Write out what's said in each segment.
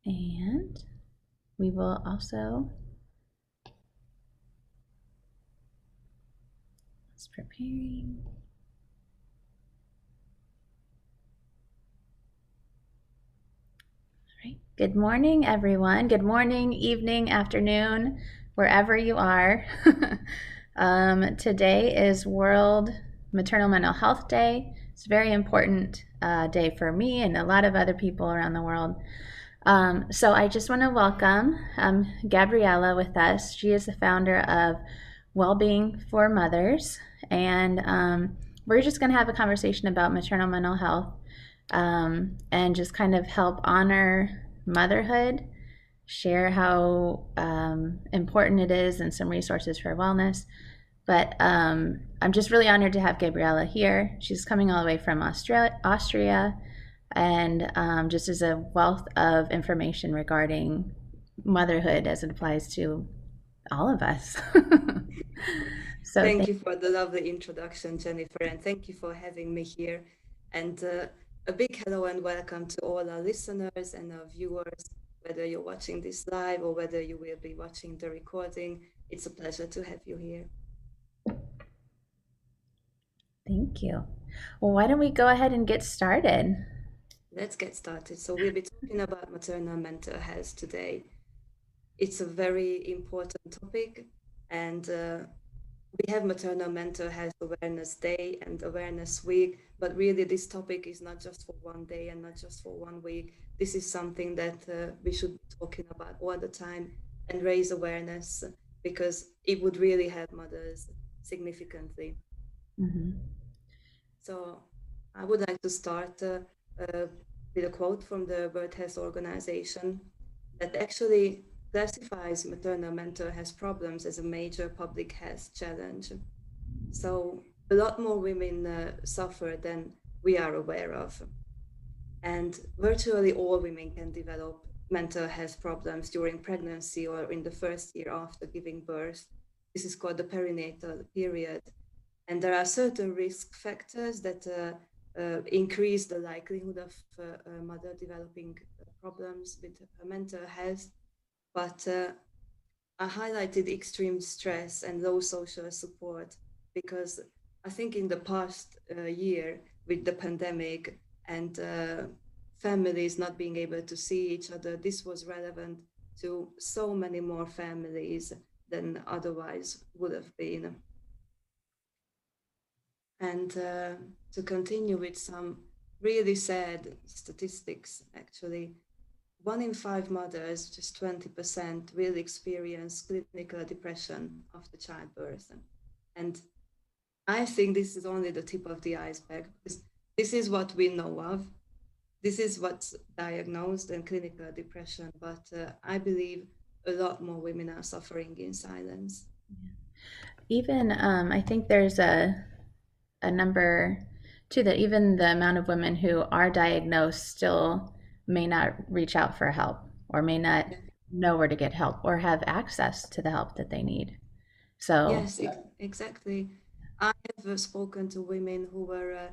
And we will also, it's preparing. All right. Good morning, everyone. Good morning, evening, afternoon, wherever you are. Today is World Maternal Mental Health Day. It's a very important day for me and a lot of other people around the world. So I just want to welcome Gabriella with us. She is the founder of Wellbeing for Mothers, and we're just going to have a conversation about maternal mental health and just kind of help honor motherhood, share how important it is, and some resources for wellness. But I'm just really honored to have Gabriella here. She's coming all the way from Austria, and just as a wealth of information regarding motherhood as it applies to all of us. So Thank you for the lovely introduction, Jennifer, and thank you for having me here. And a big hello and welcome to all our listeners and our viewers, whether you're watching this live or whether you will be watching the recording. It's a pleasure to have you here. thank you. Well, why don't we go ahead and get started? Let's get started. So we'll be talking about maternal mental health today. It's a very important topic, and we have Maternal Mental Health Awareness Day and Awareness Week, but really this topic is not just for one day and not just for 1 week. This is something that we should be talking about all the time and raise awareness because it would really help mothers significantly. Mm-hmm. So I would like to start with a quote from the World Health Organization that actually classifies maternal mental health problems as a major public health challenge. So a lot more women suffer than we are aware of. And virtually all women can develop mental health problems during pregnancy or in the first year after giving birth. This is called the perinatal period. And there are certain risk factors that increase the likelihood of a mother developing problems with her mental health. But I highlighted extreme stress and low social support because I think in the past year with the pandemic and families not being able to see each other, this was relevant to so many more families than otherwise would have been. And to continue with some really sad statistics, actually, 1 in 5 mothers, just 20%, will experience clinical depression after childbirth. And I think this is only the tip of the iceberg because this is what we know of. This is what's diagnosed in clinical depression, but I believe a lot more women are suffering in silence. Even I think there's a number too that even the amount of women who are diagnosed still may not reach out for help or may not Yeah. know where to get help or have access to the help that they need. So, Yes, exactly. I have spoken to women who were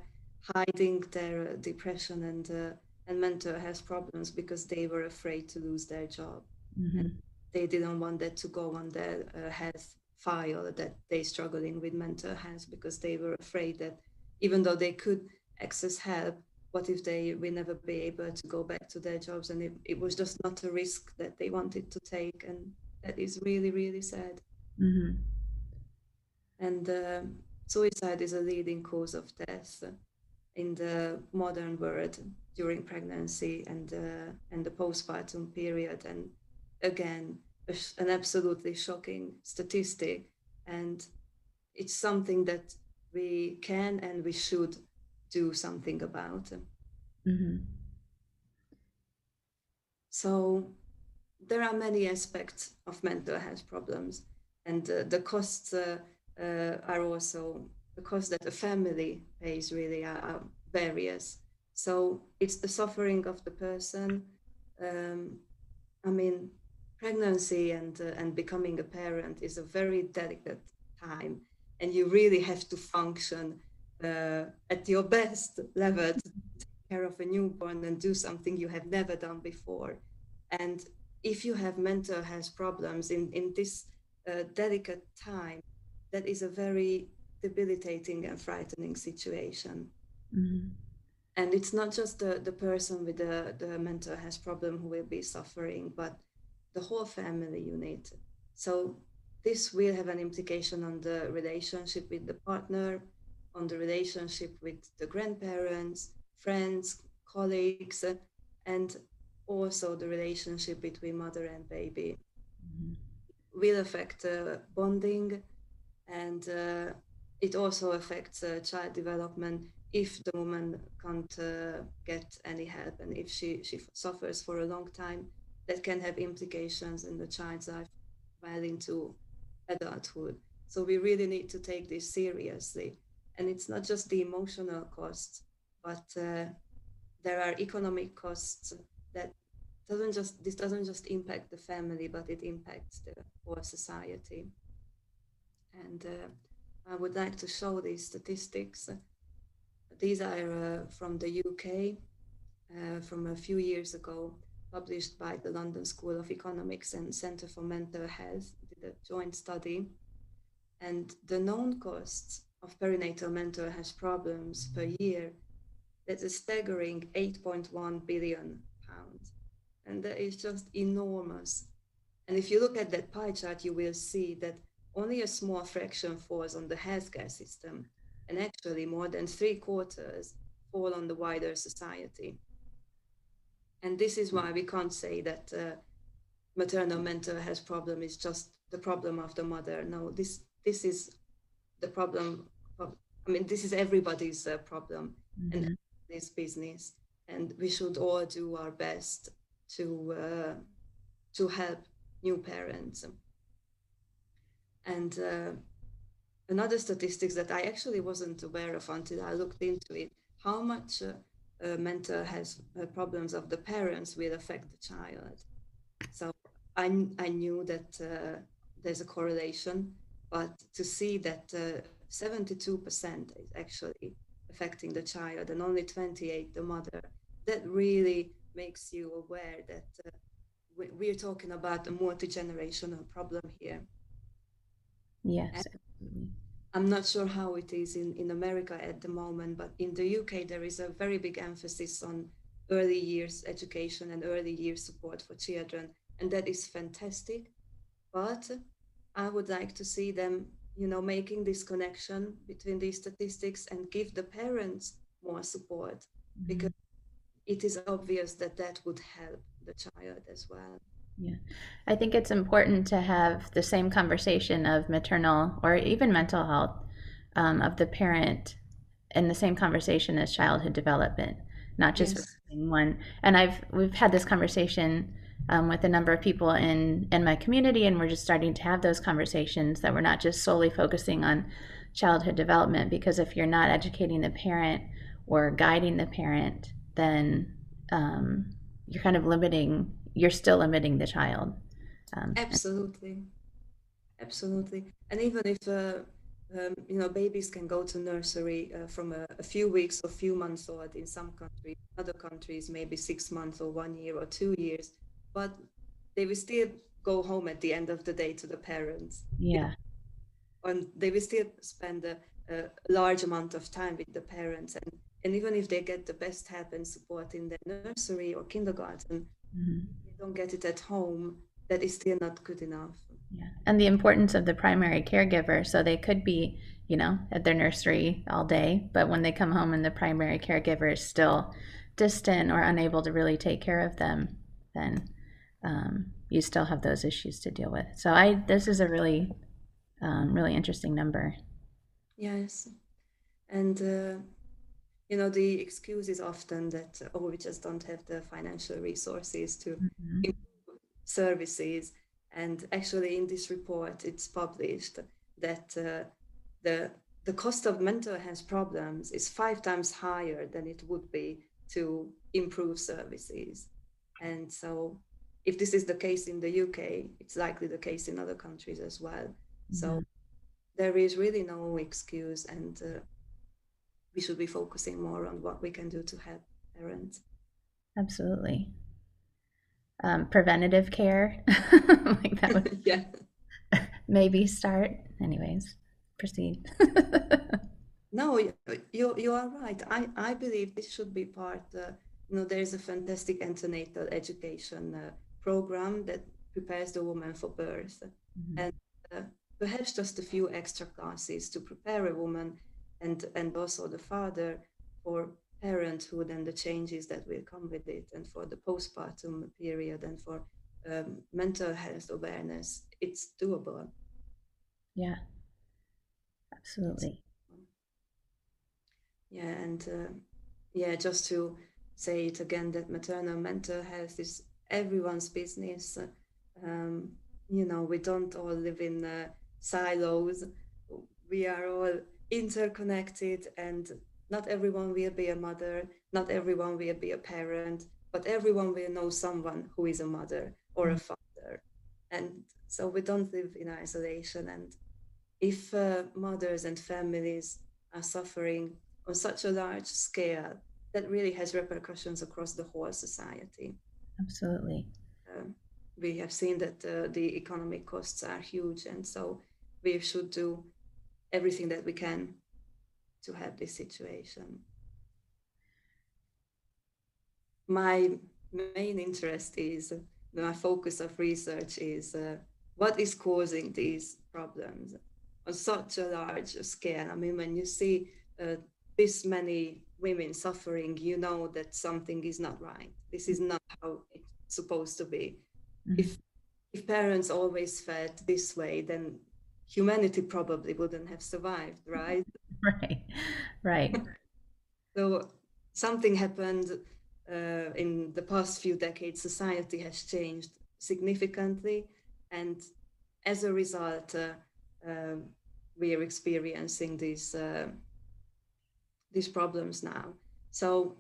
hiding their depression and mental health problems because they were afraid to lose their job. And mhm. they didn't want that to go on their health file that they struggling with mental health because they were afraid that even though they could access help, what if they will never be able to go back to their jobs? And it was just not a risk that they wanted to take. And that is really, really sad. Mhm. And suicide is a leading cause of death in the modern world during pregnancy and the postpartum period. And again, an absolutely shocking statistic. And it's something that we can and we should do something about. Mhm. So there are many aspects of mental health problems, and the costs are also the cost that a family pays really are various. So it's the suffering of the person. Um, I mean, pregnancy and becoming a parent is a very delicate time, and you really have to function at your best level to take care of a newborn and do something you have never done before. And if you have mental health problems in this delicate time, that is a very debilitating and frightening situation. Mm-hmm. And it's not just the person with the mental health problem who will be suffering, but the whole family unit. So this will have an implication on the relationship with the partner, on the relationship with the grandparents, friends, colleagues, and also the relationship between mother and baby. Mm-hmm. Will affect bonding, and it also affects child development if the woman can't get any help, and if she suffers for a long time, that can have implications in the child's life well into adulthood. So we really need to take this seriously. And it's not just the emotional costs, but there are economic costs that doesn't just impact the family, but it impacts the whole society. And I would like to show these statistics. These are from the UK, from a few years ago, published by the London School of Economics and Centre for Mental Health, did a joint study. And the known costs of perinatal mental health problems per year, that's a staggering 8.1 billion pounds. And that is just enormous. And if you look at that pie chart, you will see that only a small fraction falls on the healthcare system, and actually more than 3/4 fall on the wider society. And this is why we can't say that maternal mental health problem is just the problem of the mother. No, this is the problem. I mean, this is everybody's problem and Mm-hmm. this business, and we should all do our best to help new parents. And another statistics that I actually wasn't aware of until I looked into it, how much mental health problems of the parents will affect the child. So I knew that there's a correlation, but to see that 72% is actually affecting the child and only 28 the mother, that really makes you aware that we're talking about a multi-generational problem here. Yes, absolutely. I'm not sure how it is in America at the moment, but in the UK, there is a very big emphasis on early years education and early years support for children. And that is fantastic. But I would like to see them, making this connection between these statistics and give the parents more support, Mm-hmm. because it is obvious that that would help the child as well. Yeah. I think it's important to have the same conversation of maternal or even mental health of the parent in the same conversation as childhood development, not just Yes, focusing one. And we've had this conversation with a number of people in my community, and we're just starting to have those conversations that we're not just solely focusing on childhood development, because if you're not educating the parent or guiding the parent, then you're kind of you're still limiting the child. And absolutely. Absolutely. And even if babies can go to nursery from a few weeks or few months old in some countries, other countries maybe 6 months or 1 year or 2 years, but they will still go home at the end of the day to the parents, yeah, and they will still spend a large amount of time with the parents. And even if they get the best help and support in the nursery or kindergarten, mhm, they don't get it at home, that is still not good enough. yeah. And the importance of the primary caregiver. So they could be, at their nursery all day, but when they come home and the primary caregiver is still distant or unable to really take care of them, then you still have those issues to deal with. So this is a really interesting number. Yes. And the excuse is often that, oh, we just don't have the financial resources to Mhm. improve services. And actually, in this report, it's published that the the cost of mental health problems is 5 times higher than it would be to improve services. And so, if this is the case in the UK, it's likely the case in other countries as well. So Mhm. there is really no excuse, and we should be focusing more on what we can do to help parents. Absolutely. preventative care. Like that would Yeah. maybe start. Anyways, proceed. No, you are right. I believe this should be part. There is a fantastic antenatal education program that prepares the woman for birth, Mhm. and uh, perhaps just a few extra classes to prepare a woman and also the father for parenthood and the changes that will come with it, and for the postpartum period, and for mental health awareness. It's doable. Yeah, It's absolutely. Yeah, and yeah, just to say it again, that maternal mental health is everyone's business. Um, we don't all live in silos. We are all interconnected, and not everyone will be a mother, not everyone will be a parent, but everyone will know someone who is a mother or a Mm. father. And so we don't live in isolation. And if mothers and families are suffering on such a large scale, that really has repercussions across the whole society. Absolutely. Um, we have seen that the economic costs are huge, and so we should do everything that we can to help this situation. My main interest is, my focus of research is what is causing these problems on such a large scale. I mean, when you see uh, this many women suffering, you know that something is not right. This is not how it's supposed to be. Mhm. If if parents always felt this way, then humanity probably wouldn't have survived, right? Right. Right. So something happened in the past few decades. Society has changed significantly, and as a result, um we are experiencing these problems now. So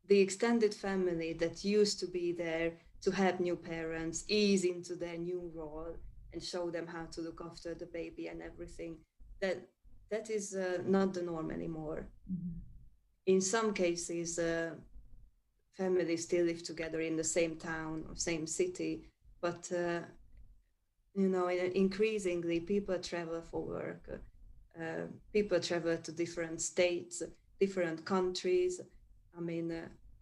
the extended family that used to be there to help new parents ease into their new role and show them how to look after the baby and everything, that that is not the norm anymore. Mhm. In some cases, families still live together in the same town or same city, but increasingly people travel for work. People travel to different states, different countries. I mean,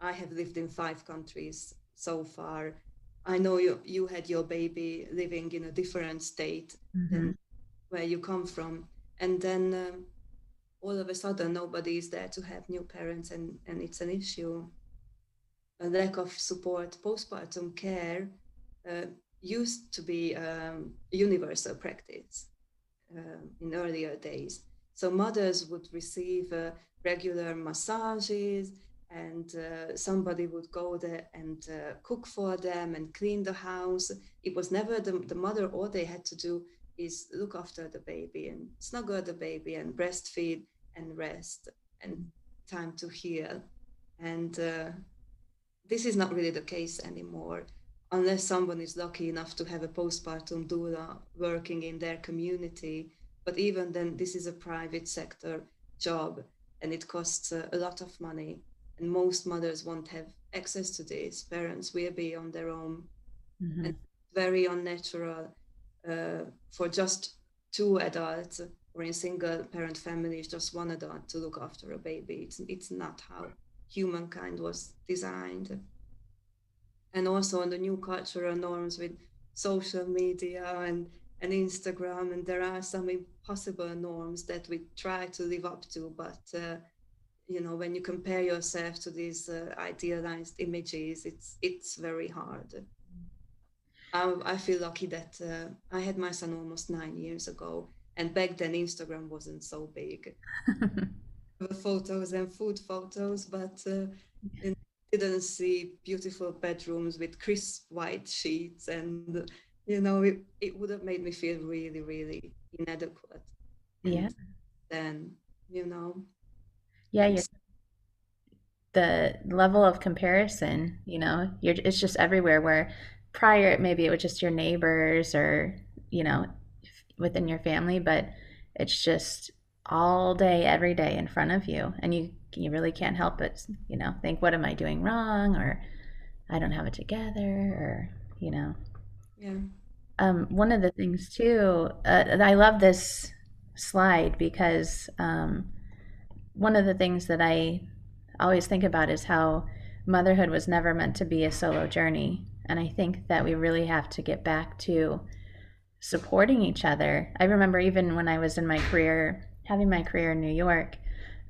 I have lived in 5 countries so far. I know you had your baby living in a different state than Mhm. where you come from, and then all of a sudden nobody is there to help new parents, and it's an issue. A lack of support. Postpartum care uh, used to be universal practice in earlier days. So mothers would receive regular massages, and somebody would go there and cook for them and clean the house. It was never the mother. All they had to do is look after the baby and snuggle the baby and breastfeed and rest and time to heal. And this is not really the case anymore, unless someone is lucky enough to have a postpartum doula working in their community. But even then, this is a private sector job, and it costs a lot of money. And most mothers won't have access to this. Parents will be on their own, and Mhm. very unnatural for just two adults, or in single parent families, just one adult to look after a baby. It's not how humankind was designed. And also on the new cultural norms with social media and Instagram, and there are some impossible norms that we try to live up to, but when you compare yourself to these idealized images, it's very hard. I feel lucky that I had my son almost 9 years ago, and back then Instagram wasn't so big. Photos and food photos, but you didn't see beautiful bedrooms with crisp white sheets, and it would have made me feel really, really inadequate. Yeah. And then, you know, Yeah, and you're the level of comparison, it's just everywhere where prior maybe it was just your neighbors or, you know, within your family, but it's just all day, every day in front of you. And you really can't help but, think, what am I doing wrong? Or I don't have it together, or, you know. Yeah. One of the things too, I love this slide because one of the things that I always think about is how motherhood was never meant to be a solo journey. And I think that we really have to get back to supporting each other. I remember even when I was in my career, having my career in New York,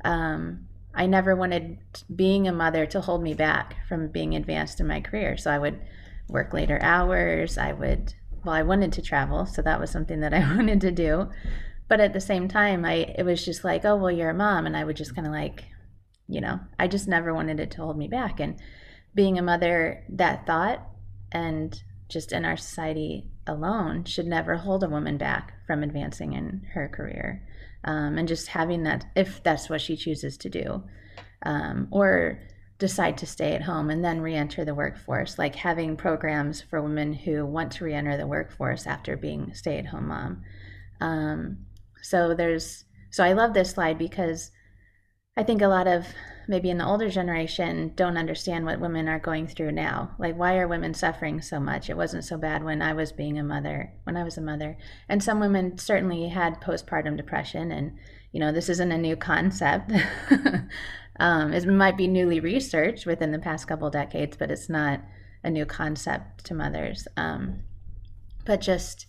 I never wanted being a mother to hold me back from being advanced in my career. So I would work later hours. I wanted to travel. So that was something that I wanted to do. But at the same time, it was just like, oh, well, you're a mom. And I would just kind of like, I just never wanted it to hold me back. And being a mother, that thought, and just in our society alone, should never hold a woman back from advancing in her career. And just having that, if that's what she chooses to do, or decide to stay at home and then re-enter the workforce, like having programs for women who want to re-enter the workforce after being a stay-at-home mom. Um, so I love this slide because I think a lot of maybe in the older generation don't understand what women are going through now. Like, why are women suffering so much? It wasn't so bad when I was a mother. And some women certainly had postpartum depression. And, this isn't a new concept. It might be newly researched within the past couple decades, but it's not a new concept to mothers. But just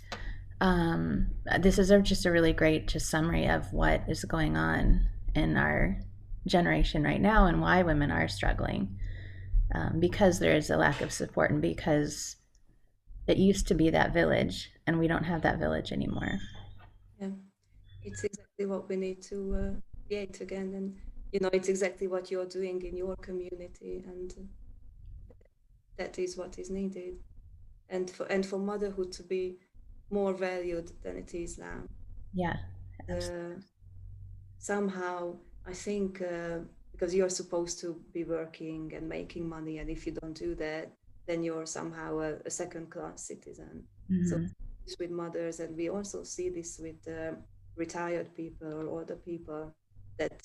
this is just a really great just summary of what is going on in our generation right now and why women are struggling, because there is a lack of support and because it used to be that village and we don't have that village anymore. Yeah. It's exactly what we need to create again. And, it's exactly what you're doing in your community. And that is what is needed. And for motherhood to be more valued than it is now. Yeah, Uh, Somehow, I think because you're supposed to be working and making money, and if you don't do that, then you're somehow a second-class citizen. So mm-hmm. this with mothers, and we also see this with retired people or older people, that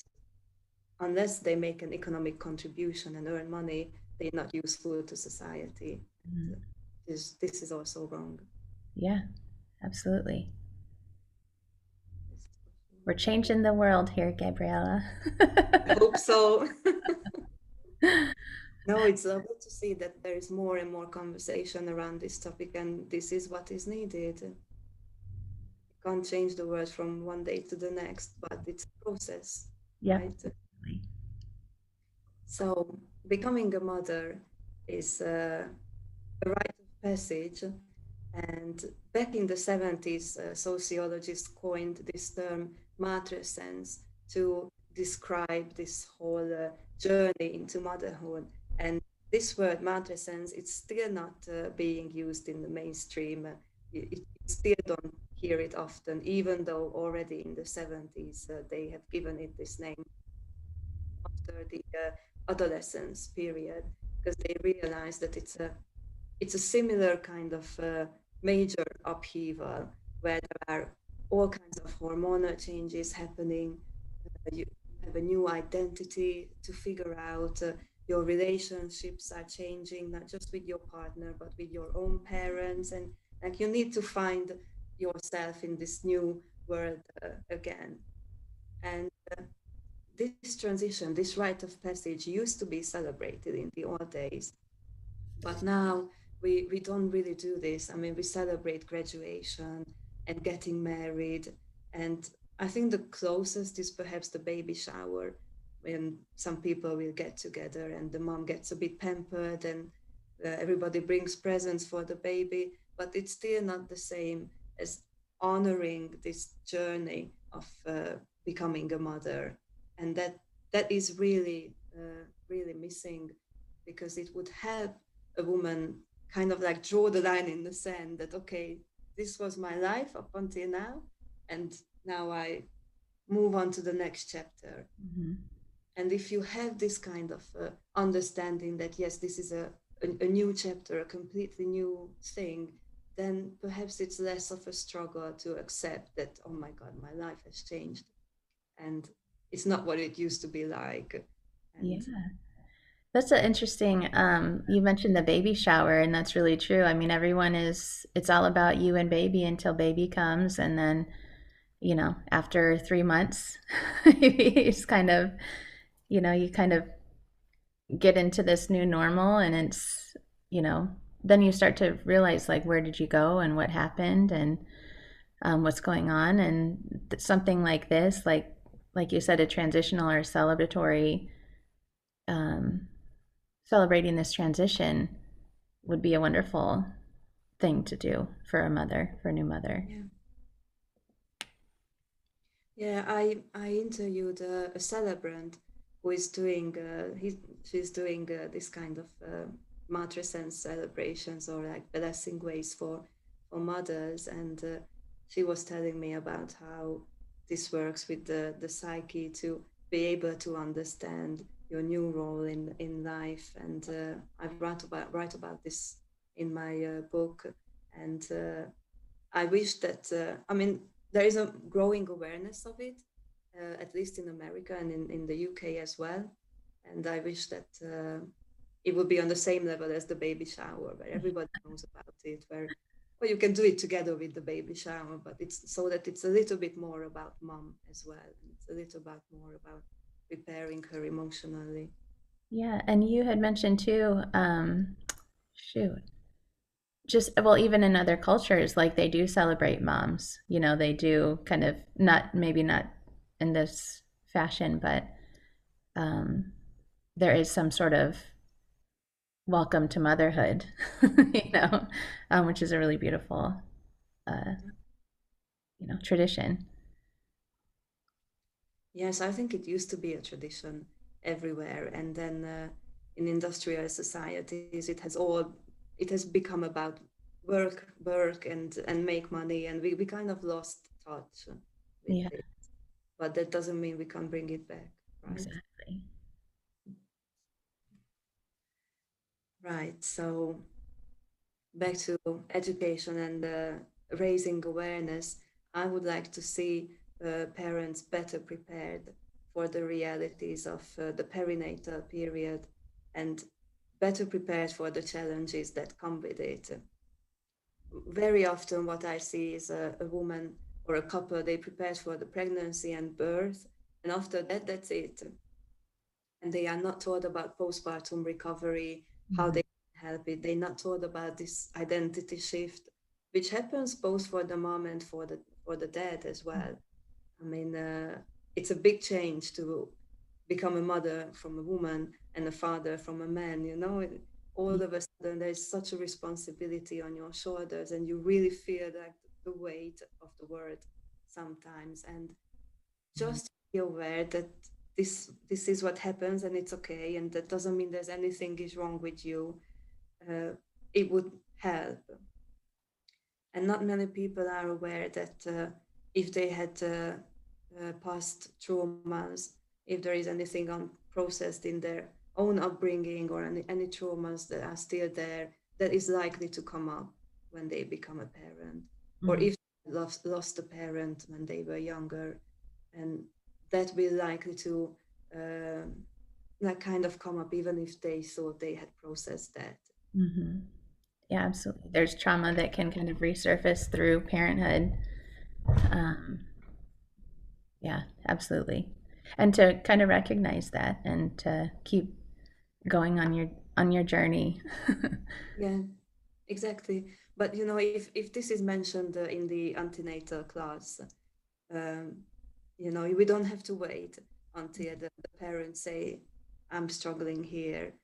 unless they make an economic contribution and earn money, they're not useful to society. Mm-hmm. This is also wrong. Yeah, absolutely. We're changing the world here, Gabriella. I hope so. No, it's lovely to see that there is more and more conversation around this topic, and this is what is needed. You can't change the world from one day to the next, but it's a process, Yep. right? So, becoming a mother is a rite of passage. And back in the 70s, sociologists coined this term matrescence to describe this whole journey into motherhood. And this word matrescence, it's still not being used in the mainstream. You still don't hear it often, even though already in the 70s they have given it this name after the adolescence period, because they realized that it's a similar kind of major upheaval where there are all kinds of hormonal changes happening. You have a new identity to figure out. Your relationships are changing, not just with your partner, but with your own parents. And like you need to find yourself in this new world again. And this transition, this rite of passage used to be celebrated in the old days. But now we don't really do this. I mean, we celebrate graduation and getting married. And I think the closest is perhaps the baby shower, when some people will get together and the mom gets a bit pampered and everybody brings presents for the baby. But it's still not the same as honoring this journey of becoming a mother. And that is really, really missing, because it would help a woman kind of like draw the line in the sand that, okay, this was my life up until now, and now I move on to the next chapter. Mm-hmm. And if you have this kind of understanding that, yes, this is a new chapter, a completely new thing, then perhaps it's less of a struggle to accept that, oh my God, my life has changed and it's not what it used to be like. And Yeah. That's an interesting, you mentioned the baby shower, and that's really true. I mean, it's all about you and baby until baby comes. And then, after 3 months, it's kind of, you kind of get into this new normal, and you know, then you start to realize, like, where did you go and what happened, and what's going on. And something like this, like you said, a transitional or celebratory, um, celebrating this transition would be a wonderful thing to do for a mother, for a new mother. Yeah. Yeah, I interviewed a celebrant who is doing she's doing this kind of matrescence celebrations or like blessing ways for mothers, and she was telling me about how this works with the psyche to be able to understand your new role in life, and I've write about this in my book, and I wish that, I mean, there is a growing awareness of it, at least in America and in the UK as well. And I wish that it would be on the same level as the baby shower, where everybody knows about it, where well, you can do it together with the baby shower, but it's so that it's a little bit more about mom as well. And it's a little bit more about preparing her emotionally. Yeah, and you had mentioned too, shoot, just, well, even in other cultures, like they do celebrate moms. They do kind of, not, maybe not in this fashion, but um, there is some sort of welcome to motherhood, which is a really beautiful, uh, tradition. Yes, I think it used to be a tradition everywhere, and then in industrial societies, it has become about work, and make money, and we kind of lost touch with Yeah, it. But that doesn't mean we can't bring it back, right? exactly. Right. So back to education and raising awareness, I would like to see parents better prepared for the realities of the perinatal period and better prepared for the challenges that come with it. Very often, what I see is a woman or a couple, they prepared for the pregnancy and birth, and after that, that's it. And they are not taught about postpartum recovery, how Mhm. they can help it. They're not taught about this identity shift, which happens both for the mom and for the dad as well. I mean, it's a big change to become a mother from a woman and a father from a man. All of a sudden there's such a responsibility on your shoulders, and you really feel like the weight of the world sometimes. And just be aware that this is what happens, and it's okay, and that doesn't mean there's anything is wrong with you. uh, it would help. And not many people are aware that if they had past traumas, if there is anything unprocessed in their own upbringing, or any traumas that are still there, that is likely to come up when they become a parent, or Mhm. if they lost a parent when they were younger, and that will likely to um like kind of come up even if they thought they had processed that. Mhm. Yeah, absolutely. There's trauma that can kind of resurface through parenthood. Um, yeah, absolutely. And to kind of recognize that and to keep going on your journey. Yeah, exactly. But if this is mentioned in the antenatal class, um, we don't have to wait until the parents say, "I'm struggling here."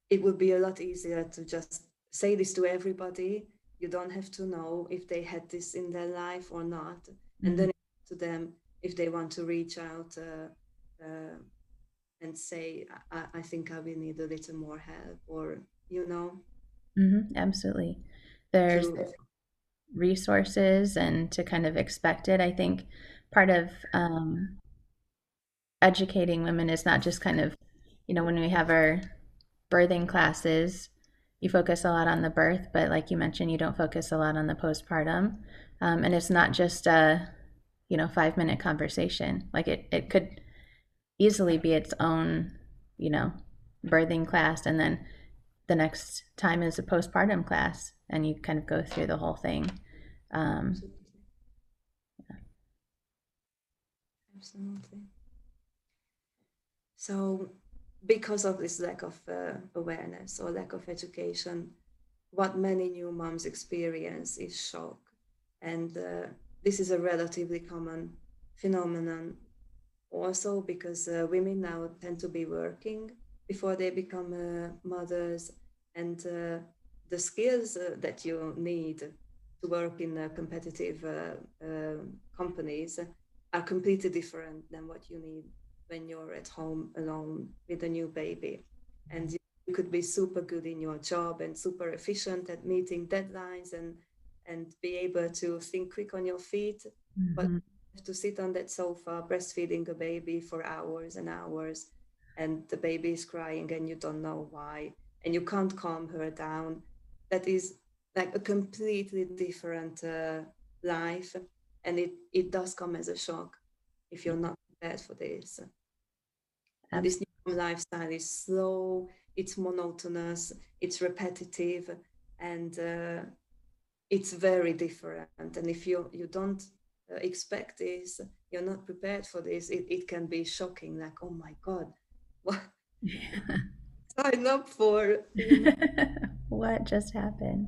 It would be a lot easier to just say this to everybody. You don't have to know if they had this in their life or not, and Mhm. then it's up to them if they want to reach out and say, I think I will need a little more help, or Absolutely. There's to resources, and to kind of expect it. I think part of educating women is not just kind of, when we have our birthing classes, you focus a lot on the birth, but like you mentioned, you don't focus a lot on the postpartum. And it's not just a, 5-minute conversation. Like it could easily be its own, you know, birthing class, and then the next time is a postpartum class, and you kind of go through the whole thing. Um, Absolutely. Absolutely. So, because of this lack of awareness or lack of education, what many new moms experience is shock. And this is a relatively common phenomenon also because women now tend to be working before they become mothers, and the skills that you need to work in competitive companies are completely different than what you need when you're at home alone with a new baby. And you could be super good in your job and super efficient at meeting deadlines and be able to think quick on your feet, but mhm. to sit on that sofa breastfeeding a baby for hours and hours, and the baby is crying and you don't know why, and you can't calm her down. That is like a completely different life, and it does come as a shock if you're not prepared for this. And this new lifestyle is slow, it's monotonous, it's repetitive, and it's very different. And if you don't expect this, you're not prepared for this, it can be shocking, like, oh my god, what sign up for, What just happened?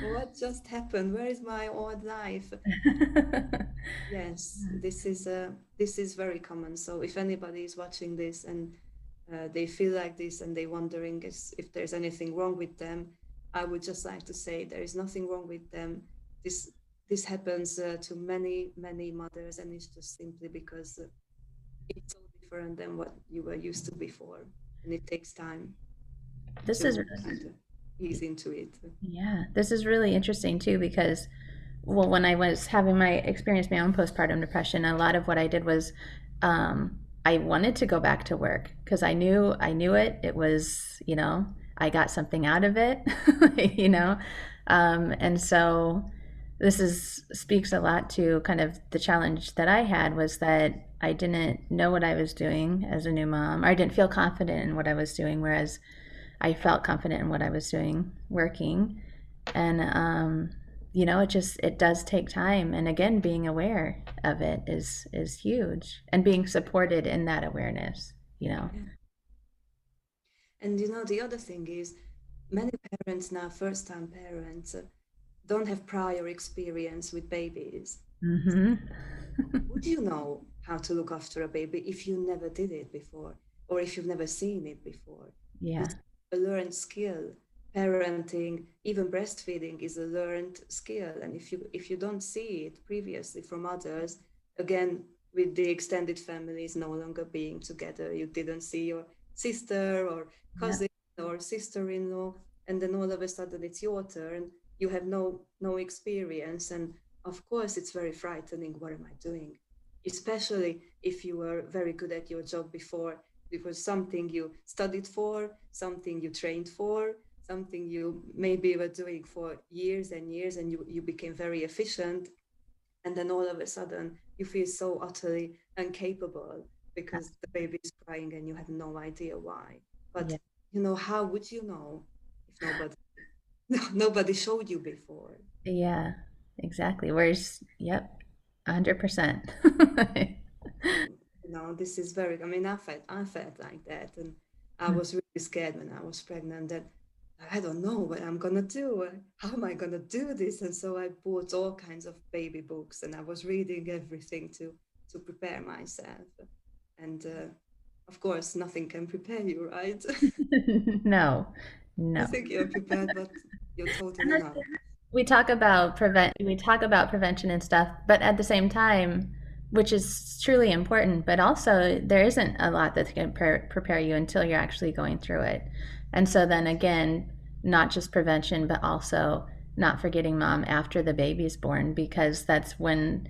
what just happened, where is my old life? Yes, this is very common. So if anybody is watching this and they feel like this and they're wondering if there's anything wrong with them, I would just like to say there is nothing wrong with them. This this happens to many mothers, and it's just simply because it's so different than what you were used to before, and it takes time This is to kind of ease into it. Yeah, this is really interesting too because, well, when I was having my experience my own postpartum depression, a lot of what I did was I wanted to go back to work because I knew it. It was, I got something out of it, you know, and so this is speaks a lot to kind of the challenge that I had was that I didn't know what I was doing as a new mom, or I didn't feel confident in what I was doing, whereas I felt confident in what I was doing, working, and it does take time. And again, being aware of it is huge, and being supported in that awareness. You know. Yeah. And the other thing is, many parents now, first time parents, don't have prior experience with babies. Mm-hmm. Would you know how to look after a baby if you never did it before, or if you've never seen it before? Yeah. This is a learned skill. Parenting, even breastfeeding, is a learned skill. And if you don't see it previously from others, again, with the extended families no longer being together, you didn't see your sister or Yep. cousin or sister-in-law, and then all of a sudden it's your turn. You have no experience, and of course, it's very frightening. What am I doing? Especially if you were very good at your job before. It was something you studied for, something you trained for, something you maybe were doing for years and years, and you became very efficient. And then all of a sudden, you feel so utterly incapable because the baby is crying and you have no idea why. But Yeah. how would you know if nobody showed you before? Yeah. Exactly. Where's Yep. 100%. So, this is very, I mean, I felt like that. And I was really scared when I was pregnant that I don't know what I'm going to do. How am I going to do this? And so I bought all kinds of baby books and I was reading everything to prepare myself. And of course, nothing can prepare you, right? No. You No. think you're prepared, but you're And totally that's not. we talk about prevention and stuff, but at the same time, which is truly important, but also there isn't a lot that can prepare you until you're actually going through it. And so then again, not just prevention, but also not forgetting mom after the baby's born, because that's when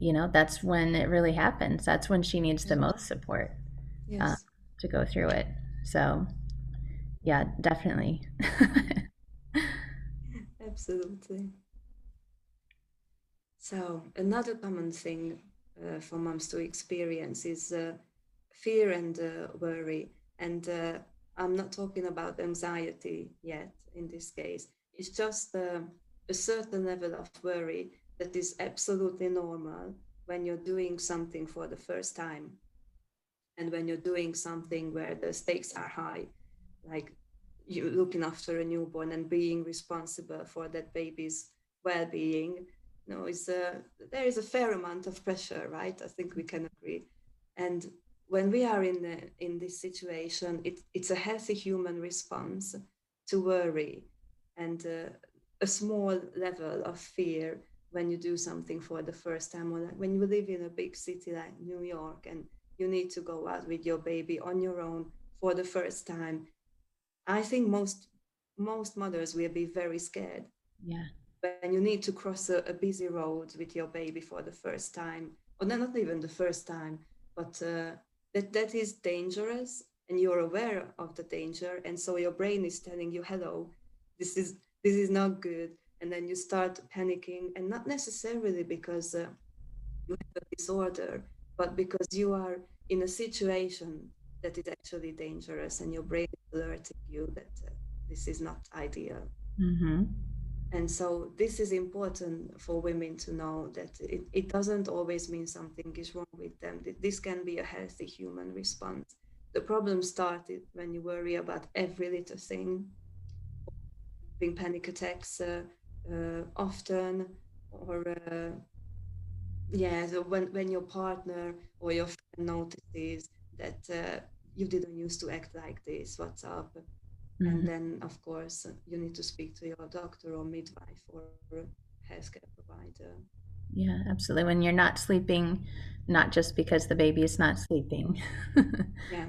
it really happens. That's when she needs the most support uh, Yes, to go through it. So yeah, definitely. absolutely. So another common thing for moms to experience is fear and worry. And I'm not talking about anxiety yet in this case. It's just a certain level of worry that is absolutely normal when you're doing something for the first time, and when you're doing something where the stakes are high, like you looking after a newborn and being responsible for that baby's well-being. Is there is a fair amount of pressure, right? I think we can agree. And when we are in this situation, it's a healthy human response to worry, and a small level of fear when you do something for the first time, or like when you live in a big city like New York and you need to go out with your baby on your own for the first time. I think most mothers will be very scared Yeah. when you need to cross a busy road with your baby for the first time, or not even the first time, but that is dangerous, and you're aware of the danger, and so your brain is telling you, "Hello, this is not good," and then you start panicking, and not necessarily because you have a disorder, but because you are in a situation that is actually dangerous, and your brain is alerting you that this is not ideal. Mm-hmm. And so this is important for women to know, that it doesn't always mean something is wrong with them. This can be a healthy human response. The problem started when you worry about every little thing, having panic attacks often, or yeah, so when your partner or your friend notices that you didn't used to act like this, what's up? And Mm-hmm. then, of course, you need to speak to your doctor or midwife or healthcare provider. Yeah, absolutely. When you're not sleeping, not just because the baby is not sleeping. Yeah.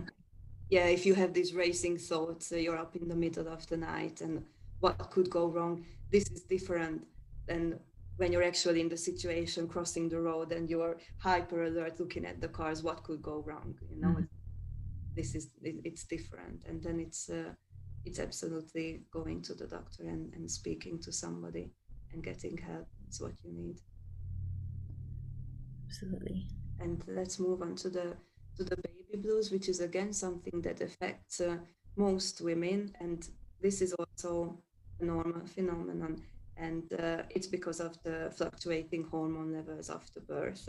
Yeah, if you have these racing thoughts, you're up in the middle of the night and what could go wrong, this is different than when you're actually in the situation crossing the road and you're hyper alert looking at the cars, what could go wrong, Mhm. it's different. And then it's absolutely going to the doctor and speaking to somebody and getting help. It's what you need. Absolutely. And let's move on to the baby blues, which is again something that affects most women, and this is also a normal phenomenon, and it's because of the fluctuating hormone levels after birth.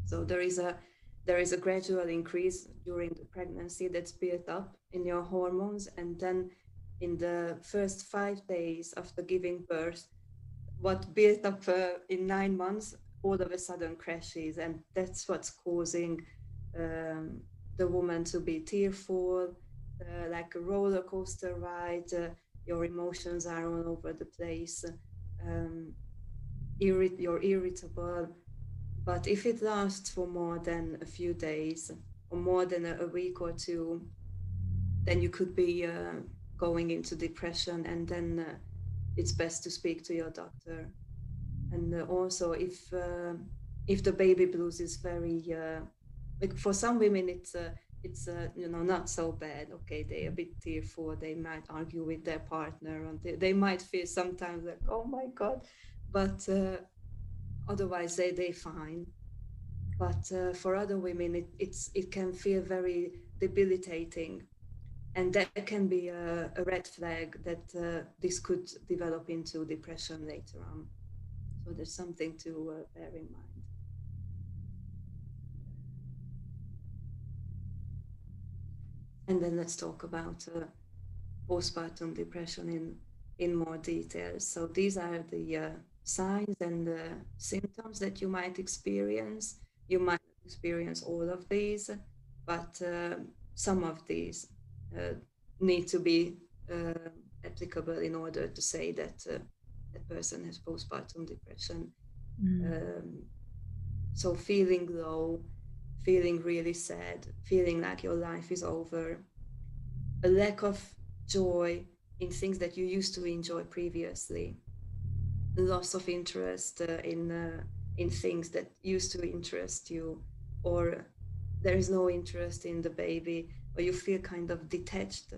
So there is a gradual increase during the pregnancy that's built up in your hormones, and then in the first 5 days after giving birth, what built up in 9 months all of a sudden crashes, and that's what's causing um, the woman to be tearful, like a roller coaster ride. Your emotions are all over the place. Um, you're irritable. But if it lasts for more than a few days or more than a week or two, then you could be going into depression, and then it's best to speak to your doctor. And also, if the baby blues is very like, for some women it's not so bad. Okay, they're a bit tearful, they might argue with their partner, and they might feel sometimes like, oh my god, but otherwise they fine. But for other women it can feel very debilitating, and that can be a red flag that this could develop into depression later on. So there's something to bear in mind. And then let's talk about postpartum depression in more detail. So these are the signs and symptoms that you might experience. You might experience all of these, but some of these uh, need to be uh, applicable in order to say that a person has postpartum depression. Mm. Um, so feeling low, feeling really sad, feeling like your life is over, a lack of joy in things that you used to enjoy previously, loss of interest in things that used to interest you, or there is no interest in the baby, or you feel kind of detached,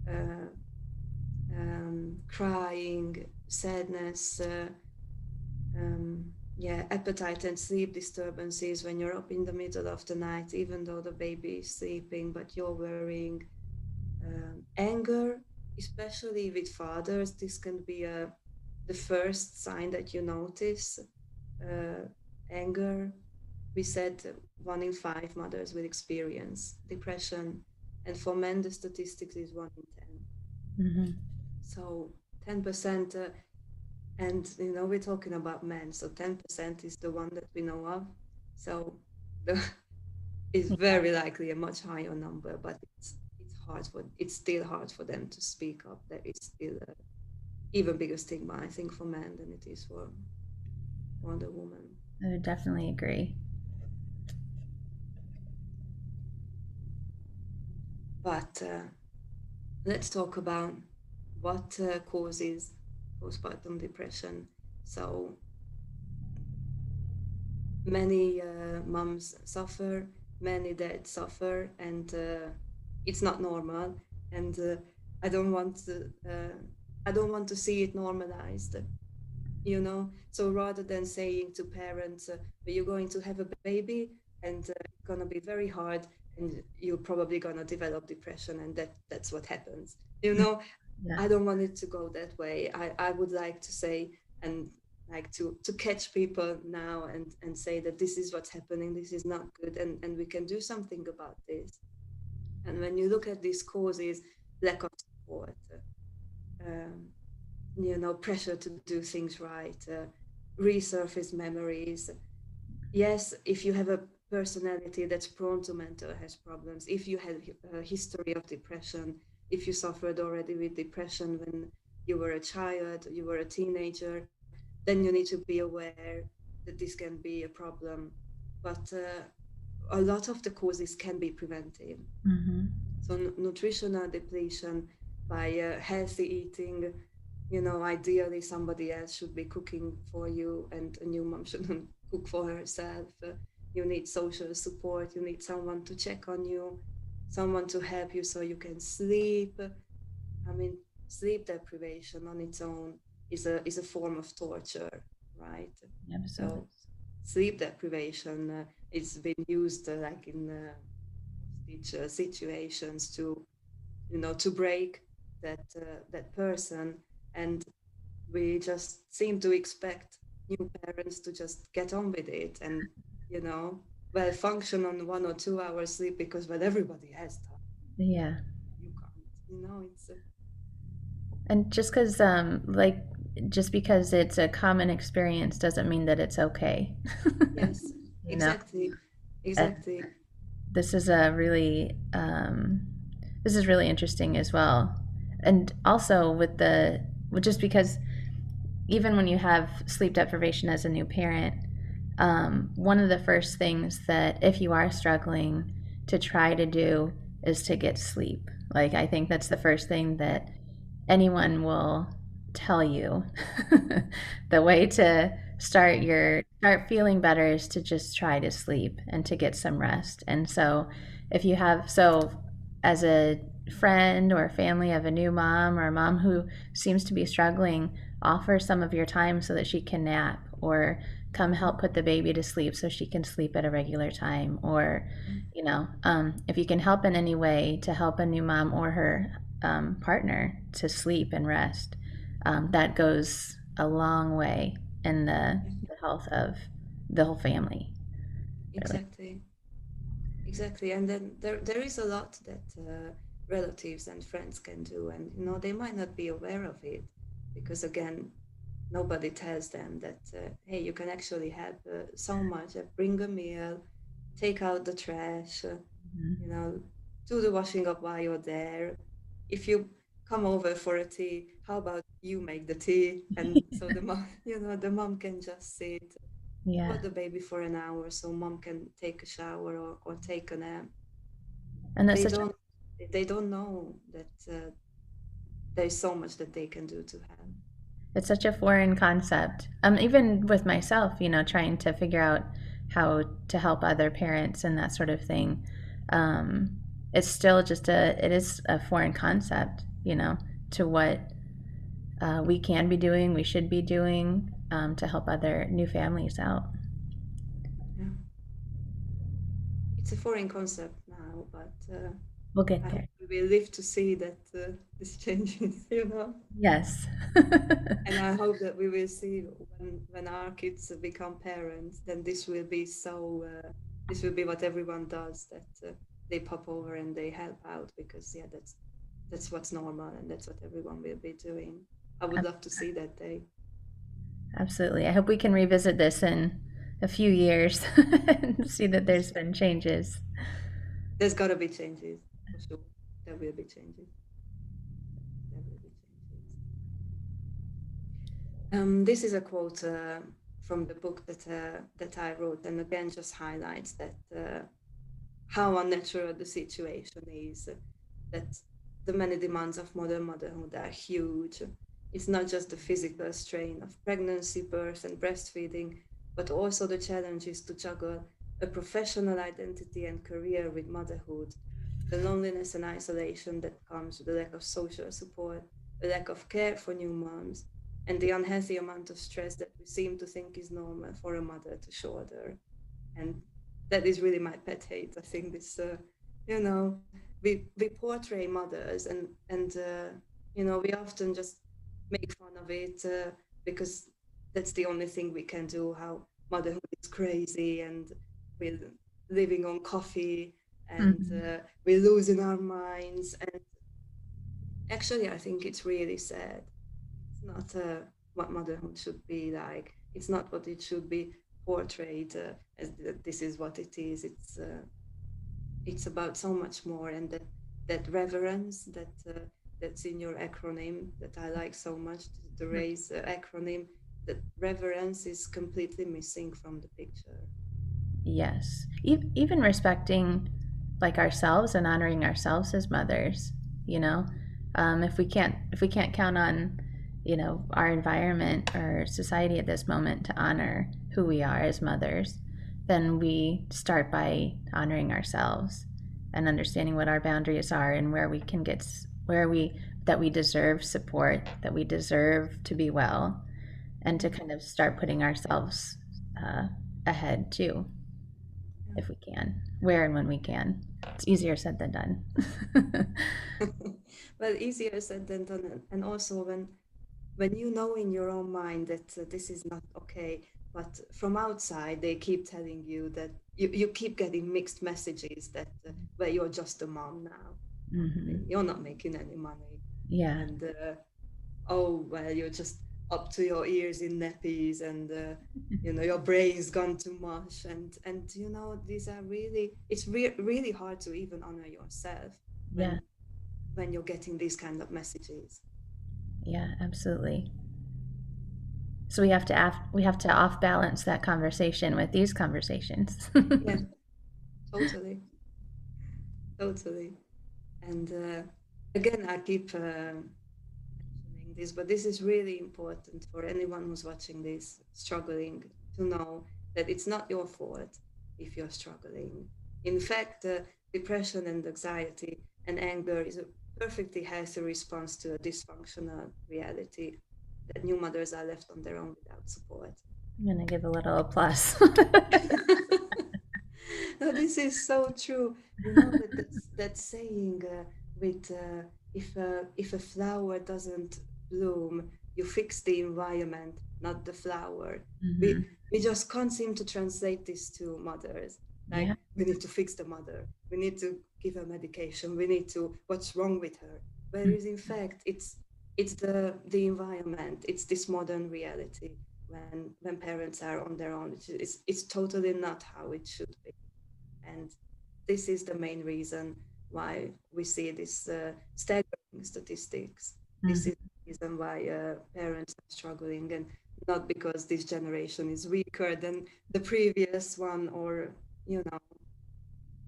uh, crying, sadness, yeah, appetite and sleep disturbances when you're up in the middle of the night, even though the baby is sleeping, but you're worrying. Anger, especially with fathers, this can be the first sign that you notice. Uh, Anger, we said 1 in 5 mothers will experience depression, and for men, the statistics is 1 in 10. Mm-hmm. So 10%, and we're talking about men, so 10% is the one that we know of. So the is very likely a much higher number, but it's still hard for them to speak up. There is still a even bigger stigma, I think, for men than it is for the woman. I would definitely agree. But let's talk about what causes postpartum depression. So many moms suffer, many dads suffer, and it's not normal. And I don't want to. I don't want to see it normalized. So rather than saying to parents, you're going to have a baby and it's going to be very hard and you're probably going to develop depression, and that's what happens. Yeah. I don't want it to go that way. I would like to say, and like to catch people now and say that this is what's happening, this is not good, and we can do something about this. And when you look at these causes, lack of support, um, pressure to do things right, resurface memories. Yes, if you have a personality that's prone to mental health problems, if you had a history of depression, if you suffered already with depression when you were a child, you were a teenager, then you need to be aware that this can be a problem. But a lot of the causes can be prevented. Mm-hmm. So nutritional depletion by healthy eating, ideally somebody else should be cooking for you, and a new mom shouldn't cook for herself. You need social support. You need someone to check on you, someone to help you so you can sleep. I mean, sleep deprivation on its own is a form of torture, right? Absolutely. So sleep deprivation it's been used like in hostage situations to break that person, and we just seem to expect new parents to just get on with it and you know well function on 1 or 2 hours sleep because well everybody has time. Yeah. You can't, it's And just because it's a common experience doesn't mean that it's okay. yes, you know, exactly, and exactly. this is a really, this is really interesting as well. And also just because even when you have sleep deprivation as a new parent, one of the first things that if you are struggling to try to do is to get sleep. Like, I think that's the first thing that anyone will tell you. The way to start feeling better is to just try to sleep and to get some rest. And so if you have so as a friend or family of a new mom or a mom who seems to be struggling, offer some of your time so that she can nap, or come help put the baby to sleep so she can sleep at a regular time, or if you can help in any way to help a new mom or her partner to sleep and rest, that goes a long way in Yeah, the health of the whole family, really. exactly, exactly. And then there is a lot that relatives and friends can do, and they might not be aware of it because again nobody tells them that hey, you can actually help so much. Bring a meal, take out the trash, you Mhm. know do the washing up while you're there. If you come over for a tea, how about you make the tea, and so the mom the mom can just sit, Yeah, put the baby for an hour so mom can take a shower or take a nap. and that's they such don't they don't know that there's so much that they can do to help. it's such a foreign concept. Even with myself, trying to figure out how to help other parents and that sort of thing. Um, it's still it is a foreign concept, to what we can be doing, we should be doing, to help other new families out. Yeah, it's a foreign concept now, but We'll get I hope there. we will live to see that this changes, you know. Yes. And I hope that we will see when our kids become parents, then this will be so. This will be what everyone does. That they pop over and they help out because yeah, that's what's normal and that's what everyone will be doing. I would love to see that day. Absolutely. I hope we can revisit this in a few years and see that there's been changes. There's got to be changes for sure. There will be changes. There will be changes. This is a quote from the book that I wrote, and again just highlights that how unnatural the situation is. That the many demands of modern motherhood are huge. It's not just the physical strain of pregnancy, birth, and breastfeeding, but also the challenges to juggle a professional identity and career with motherhood, the loneliness and isolation that comes with the lack of social support, the lack of care for new moms, and the unhealthy amount of stress that we seem to think is normal for a mother to shoulder. And that is really my pet hate. I think this, you know, we portray mothers and we often just make fun of it because that's the only thing we can do. How motherhood is crazy and we're living on coffee and Mhm. we're losing our minds. And actually, I think it's really sad. It's not what motherhood should be like. It's not what it should be portrayed as this is what it is. It's about so much more, and that reverence that's in your acronym that I like so much, the RAISE acronym. That reverence is completely missing from the picture. Yes. Even respecting like ourselves and honoring ourselves as mothers, you know, if we can't count on, our environment or society at this moment to honor who we are as mothers, then we start by honoring ourselves and understanding what our boundaries are and where we can get where we that we deserve support, that we deserve to be well, and to kind of start putting ourselves uh, ahead too, if we can, where and when we can. It's easier said than done. Well, easier said than done, and also when you know in your own mind that this is not okay, but from outside they keep telling you that you keep getting mixed messages that well, you're just a mom now. I Hmm. mean, you're not making any money, Yeah. and oh well, you're just up to your ears in nappies, and your brain's gone too much, and these are really really hard to even honor yourself Yeah. when you're getting these kind of messages. Yeah. Absolutely. So we have to off balance that conversation with these conversations. Yeah, totally, totally. And again, I keep mentioning this, but this is really important for anyone who's watching this, struggling, to know that it's not your fault if you're struggling. In fact, depression and anxiety and anger is a perfectly healthy response to a dysfunctional reality that new mothers are left on their own without support. I'm gonna give a little applause. No, this is so true. You know that saying with if a flower doesn't bloom, you fix the environment, not the flower. Hmm. We just can't seem to translate this to mothers. Yeah. Like we need to fix the mother. We need to give her medication. We need to what's wrong with her. Whereas in fact it's the environment. It's this modern reality when parents are on their own. It's totally not how it should be. And this is the main reason why we see this staggering statistics. This Hmm. is the reason why parents are struggling, and not because this generation is weaker than the previous one, or you know,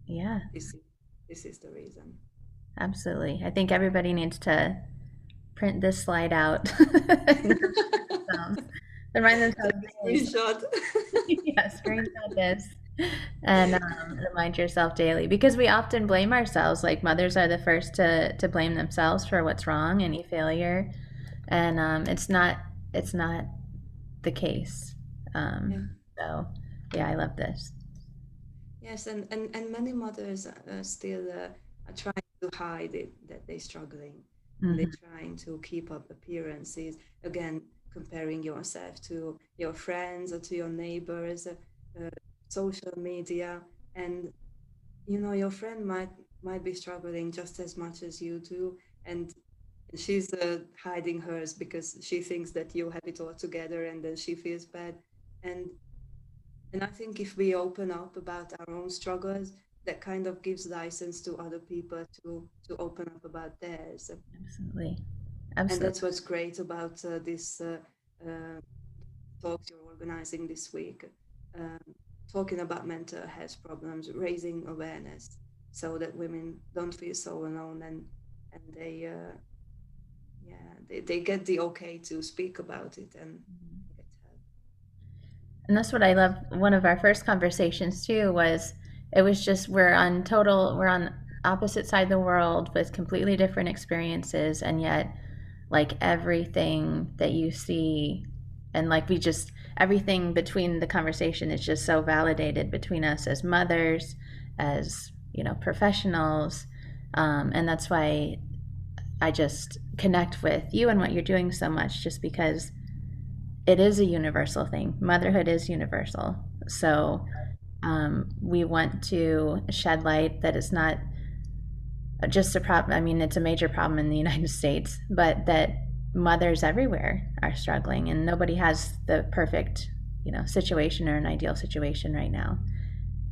Yeah. this is this is the reason. Absolutely. I think everybody needs to print this slide out and themselves, remind Take themselves a daily. screenshot. Yeah, screenshot this and remind yourself daily, because we often blame ourselves. Like mothers are the first to blame themselves for what's wrong, any failure, and it's not the case. Yeah. So yeah, I love this. Yes, and many mothers still are trying hide it that they're struggling, and Mm-hmm. they're trying to keep up appearances. Again, comparing yourself to your friends or to your neighbors, social media, and your friend might be struggling just as much as you do, and she's hiding hers because she thinks that you have it all together, and then she feels bad. and and I think if we open up about our own struggles, that kind of gives license to other people to open up about theirs. Absolutely. And Absolutely. that's what's great about this uh, talks you're organizing this week, um, talking about mental health problems, raising awareness so that women don't feel so alone, and they yeah, they get the okay to speak about it and get help. And that's what I love. One of our first conversations too was it was just we're on opposite side of the world with completely different experiences, and yet like everything that you see and like we just everything between the conversation is just so validated between us as mothers, as professionals, and that's why I just connect with you and what you're doing so much, just because it is a universal thing. Motherhood is universal. So we want to shed light that it's not just a problem. I mean, it's a major problem in the United States, but that mothers everywhere are struggling, and nobody has the perfect, situation or an ideal situation right now.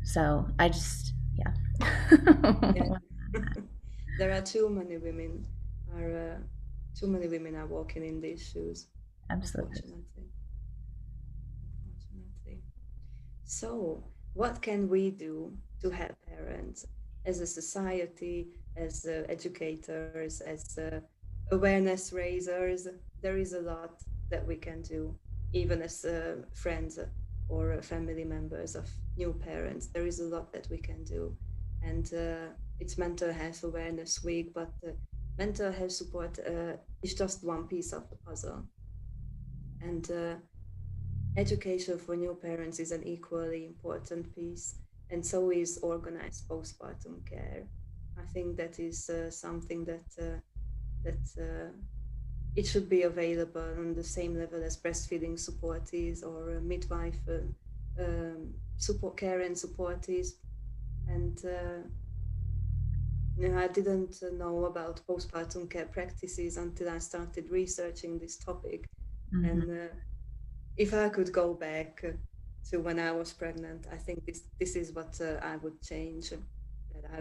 So I just, yeah. Yeah. There are are too many women are walking in these shoes, Absolutely. unfortunately. Unfortunately. So, what can we do to help parents as a society, as educators, as awareness raisers? There is a lot that we can do, even as friends or family members of new parents. There is a lot that we can do. And it's Mental Health Awareness Week, but mental health support is just one piece of the puzzle. And education for new parents is an equally important piece, and so is organized postpartum care. I think that is something that it should be available on the same level as breastfeeding support is, or midwife support care and support is. And I didn't know about postpartum care practices until I started researching this topic. Mm-hmm. And if I could go back to when I was pregnant, I think this is what I would change. That I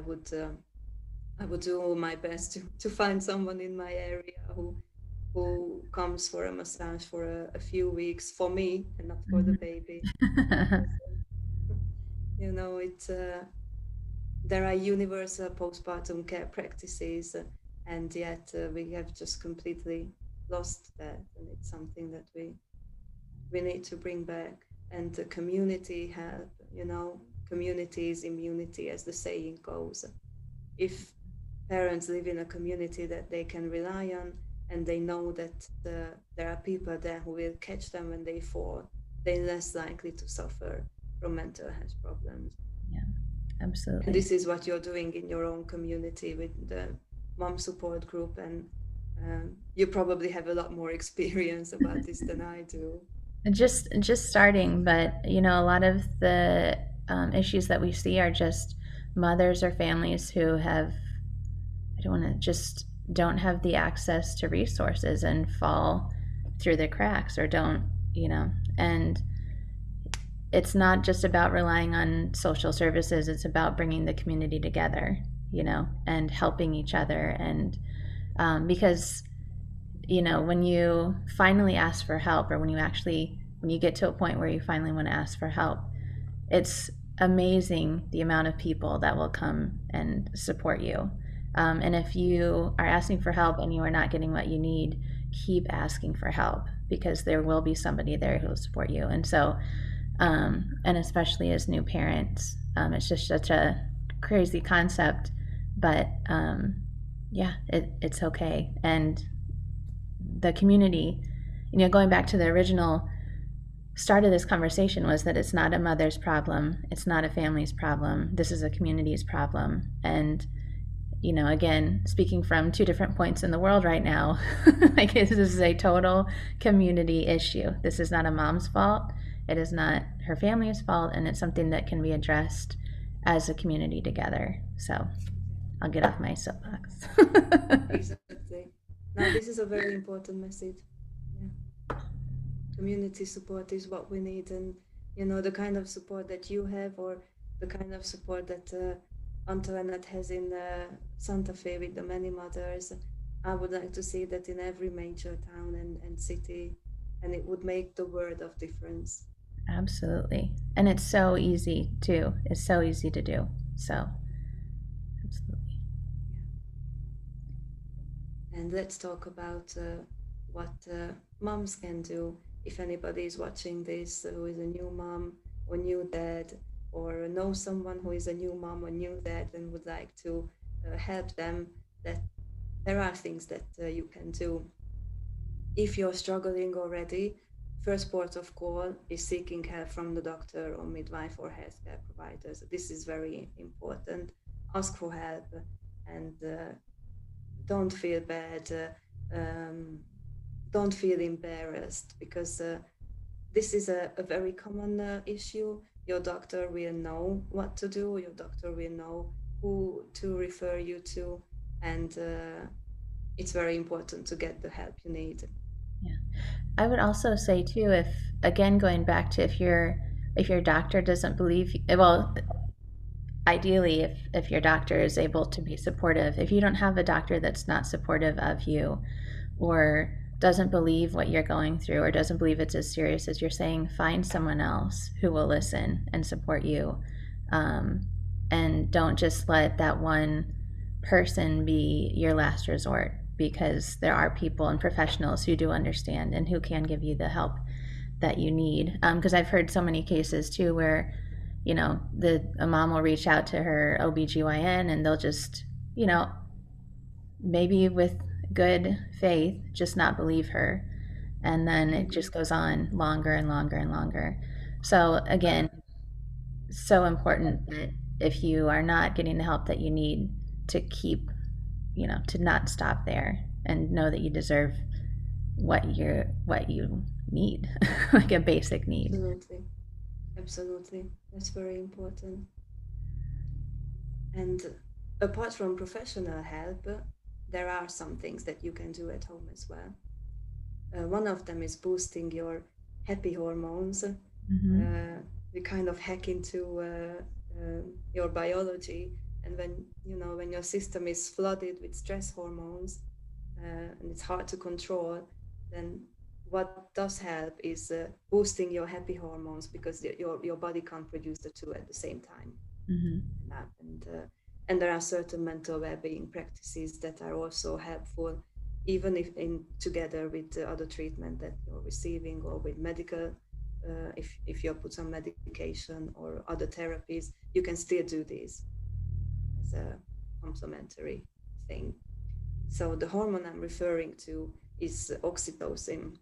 would do my best to find someone in my area who comes for a massage for a few weeks for me and not for the baby. Mm-hmm. Because, it's there are universal postpartum care practices, and yet we have just completely lost that, and it's something that we need to bring back. And the community help, community is immunity, as the saying goes. If parents live in a community that they can rely on, and they know that there are people there who will catch them when they fall, they're less likely to suffer from mental health problems. Yeah, And absolutely. this is what you're doing in your own community with the mom support group, and you probably have a lot more experience about this than I do. Just starting, but a lot of the issues that we see are just mothers or families who have I don't want to just don't have the access to resources and fall through the cracks or don't, and it's not just about relying on social services, it's about bringing the community together, and helping each other. And because, when you finally ask for help, or when you get to a point where you finally want to ask for help, it's amazing the amount of people that will come and support you. And if you are asking for help and you are not getting what you need, keep asking for help, because there will be somebody there who will support you. And so, and especially as new parents, it's just such a crazy concept, but yeah, it's okay. And the community, going back to the original start of this conversation, was that it's not a mother's problem, it's not a family's problem, this is a community's problem. And again, speaking from two different points in the world right now, like this is a total community issue. This is not a mom's fault. It is not her family's fault, and it's something that can be addressed as a community together. So I'll get off my soapbox. Exactly. Now, this is a very important message. Yeah. Community support is what we need, and the kind of support that you have, or the kind of support that Antoinette has in Santa Fe with the many mothers. I would like to see that in every major town and city, and it would make the world of difference. Absolutely. And it's so easy too. It's so easy to do. So, absolutely. Yeah. And let's talk about what moms can do. If anybody is watching this who is a new mom or new dad, or knows someone who is a new mom or new dad and would like to help them, that there are things that you can do. If you're struggling already, first port of call is seeking help from the doctor or midwife or healthcare providers. This is very important. Ask for help, and don't feel bad. Don't feel embarrassed, because this is a very common issue. Your doctor will know what to do. Your doctor will know who to refer you to, and it's very important to get the help you need. Yeah. I would also say too, if again going back to if your doctor doesn't believe, well, ideally if your doctor is able to be supportive, if you don't have a doctor that's not supportive of you or doesn't believe what you're going through or doesn't believe it's as serious as you're saying, find someone else who will listen and support you. um, and don't just let that one person be your last resort, because there are people and professionals who do understand and who can give you the help that you need. Because I've heard so many cases too where a mom will reach out to her OBGYN and they'll just, maybe with good faith, just not believe her. And then it just goes on longer and longer and longer. So, again, so important that if you are not getting the help that you need, to keep, to not stop there and know that you deserve what you need, like a basic need. Absolutely. Absolutely. That's very important. And apart from professional help, there are some things that you can do at home as well. One of them is boosting your happy hormones. Mm-hmm. We kind of hack into your biology, and when your system is flooded with stress hormones, and it's hard to control, then what does help is boosting your happy hormones, because your body can't produce the two at the same time. Mm-hmm. And there are certain mental well-being practices that are also helpful, even if in together with the other treatment that you're receiving, or with medical, if you're put on medication or other therapies, you can still do this as a complementary thing. So the hormone I'm referring to is oxytocin.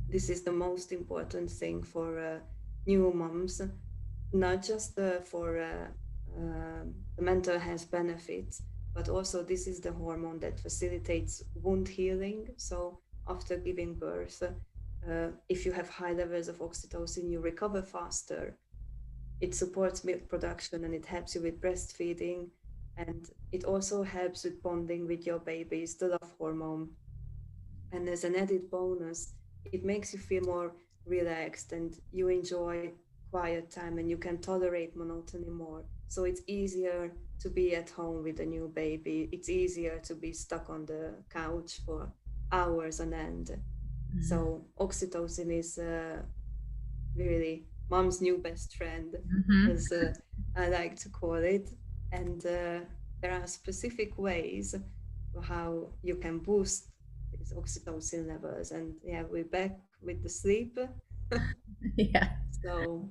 This is the most important thing for new moms, not just for the mental health benefits, but also this is the hormone that facilitates wound healing. So after giving birth, if you have high levels of oxytocin, you recover faster. It supports milk production, and it helps you with breastfeeding, and it also helps with bonding with your babies, the love hormone. And as an added bonus, it makes you feel more relaxed, and you enjoy quiet time, and you can tolerate monotony more. So it's easier to be at home with a new baby. It's easier to be stuck on the couch for hours on end. Mm-hmm. So oxytocin is really mom's new best friend, Mm-hmm. as I like to call it. And there are specific ways how you can boost these oxytocin levels. And yeah, we're back with the sleep. Yeah. So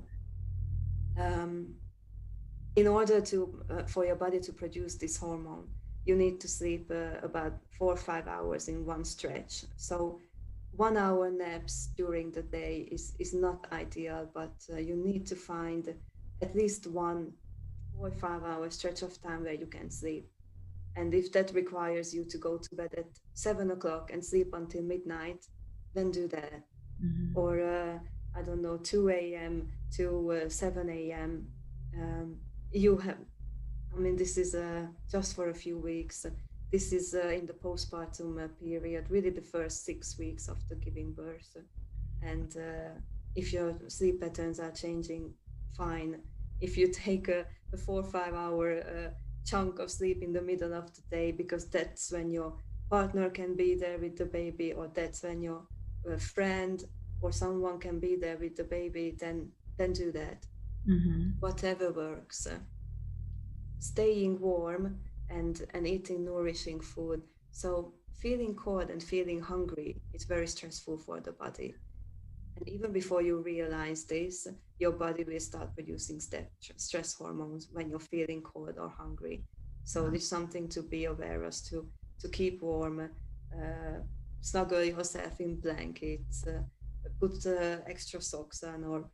um, in order to for your body to produce this hormone, you need to sleep about 4 or 5 hours in one stretch. So 1 hour naps during the day is not ideal, but you need to find at least one 4 or 5 hour stretch of time where you can sleep. And if that requires you to go to bed at 7 o'clock and sleep until midnight, then do that. Mm-hmm. Or I don't know, 2 a.m. to 7 a.m. You have, I mean, this is just for a few weeks. This is in the postpartum period, really the first 6 weeks after giving birth. And if your sleep patterns are changing, fine. If you take a 4 or 5 hour chunk of sleep in the middle of the day, because that's when your partner can be there with the baby, or that's when your friend or someone can be there with the baby, then do that. Mm-hmm. Whatever works. Staying warm and eating nourishing food. So feeling cold and feeling hungry is very stressful for the body. And even before you realize this, your body will start producing stress hormones when you're feeling cold or hungry. So there's something to be aware of, to keep warm, snuggle yourself in blankets, put extra socks on, or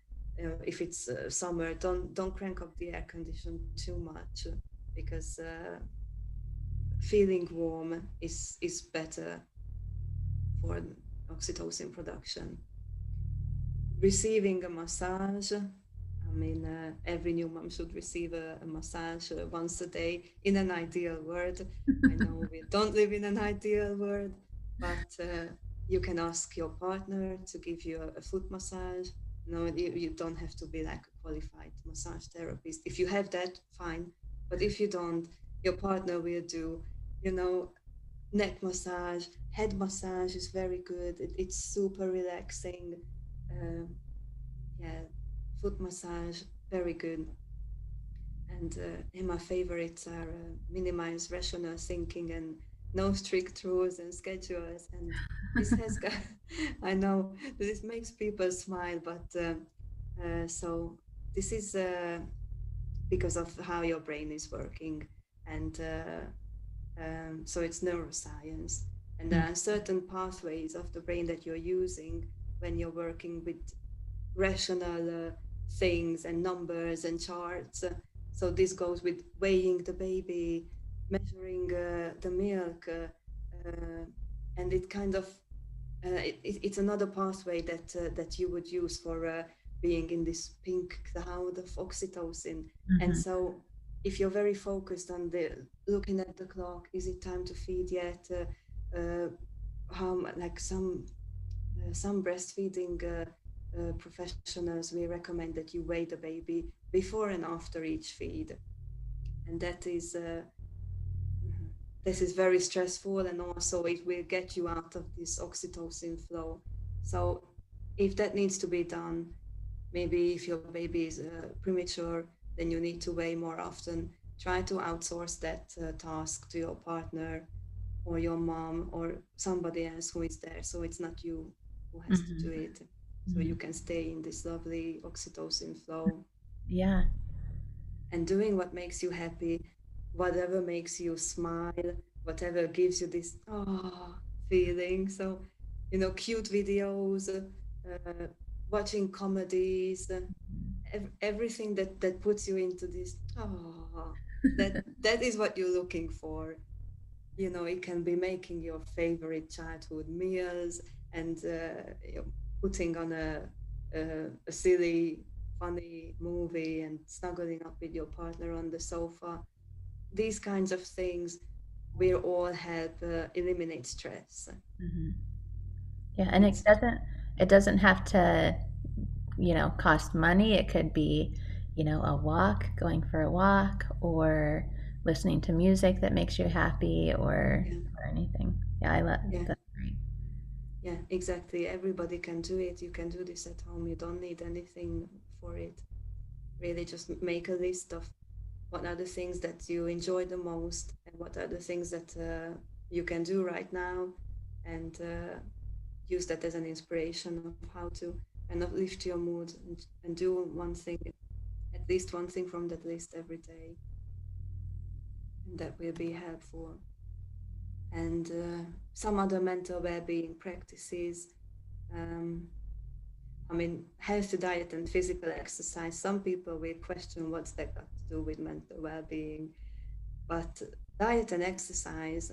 if it's summer, don't crank up the air condition too much, because feeling warm is better for oxytocin production. Receiving a massage. I mean, every new mom should receive a massage once a day in an ideal world. I know we don't live in an ideal world, but you can ask your partner to give you a foot massage. No, you don't have to be like a qualified massage therapist. If you have that, fine. But if you don't, your partner will do, you know, neck massage, head massage is very good. It's super relaxing. Um, yeah, foot massage, very good. And my favorites are minimize rational thinking and no strict rules and schedules. And this has got, I know this makes people smile, but so this is because of how your brain is working. And so it's neuroscience. And there are certain pathways of the brain that you're using when you're working with rational things and numbers and charts. So this goes with weighing the baby, measuring the milk, and it kind of it's another pathway that you would use for being in this pink cloud of oxytocin. And Mm-hmm. so if you're very focused on the looking at the clock, is it time to feed yet? How like some breastfeeding professionals, we recommend that you weigh the baby before and after each feed, and this is very stressful, and also it will get you out of this oxytocin flow. So if that needs to be done, maybe if your baby is premature, then you need to weigh more often. Try to outsource that task to your partner or your mom or somebody else who is there, so it's not you who has to do Mm-hmm. it, so you can stay in this lovely oxytocin flow Yeah. and doing what makes you happy, whatever makes you smile, whatever gives you this feeling. So cute videos, uh, watching comedies, everything that puts you into this that is what you're looking for. It can be making your favorite childhood meals and putting on a silly, funny movie and snuggling up with your partner on the sofa. These kinds of things will all help eliminate stress. Mm-hmm. Yeah, And and it's, it doesn't have to, cost money. It could be, a walk, going for a walk, or listening to music that makes you happy, yeah, or anything. Yeah, I love yeah, that's great. yeah, exactly. Everybody can do it. You can do this at home. You don't need anything for it. Really, just make a list of what are the things that you enjoy the most and what are the things that you can do right now, and use that as an inspiration of how to kind of lift your mood and do one thing, at least one thing from that list every day, and that will be helpful. And some other mental well-being practices. um, I mean, healthy diet and physical exercise. Some people will question what's that got to do with mental well-being. but diet and exercise